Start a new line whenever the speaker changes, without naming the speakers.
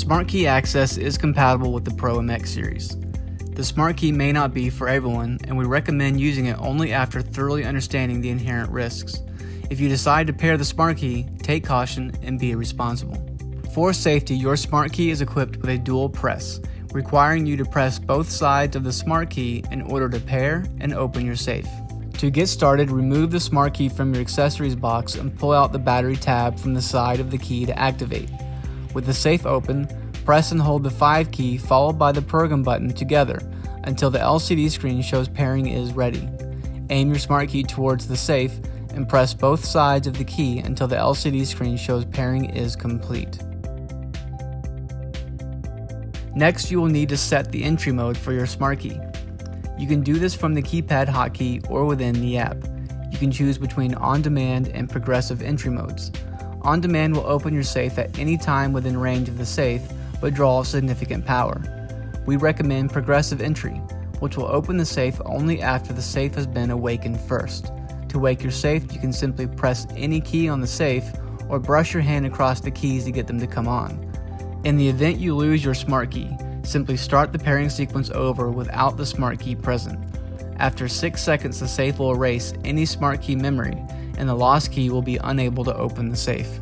Smart Key Access is compatible with the Pro MX series. The Smart Key may not be for everyone, and we recommend using it only after thoroughly understanding the inherent risks. If you decide to pair the Smart Key, take caution and be responsible. For safety, your Smart Key is equipped with a dual press, requiring you to press both sides of the Smart Key in order to pair and open your safe. To get started, remove the Smart Key from your accessories box and pull out the battery tab from the side of the key to activate. With the safe open, press and hold the 5 key followed by the program button together until the LCD screen shows pairing is ready. Aim your Smart Key towards the safe and press both sides of the key until the LCD screen shows pairing is complete. Next, you will need to set the entry mode for your Smart Key. You can do this from the keypad hotkey or within the app. You can choose between on-demand and progressive entry modes. On-demand will open your safe at any time within range of the safe, but draw significant power. We recommend progressive entry, which will open the safe only after the safe has been awakened first. To wake your safe, you can simply press any key on the safe or brush your hand across the keys to get them to come on. In the event you lose your Smart Key, simply start the pairing sequence over without the Smart Key present. After 6 seconds, the safe will erase any Smart Key memory, and the lost key will be unable to open the safe.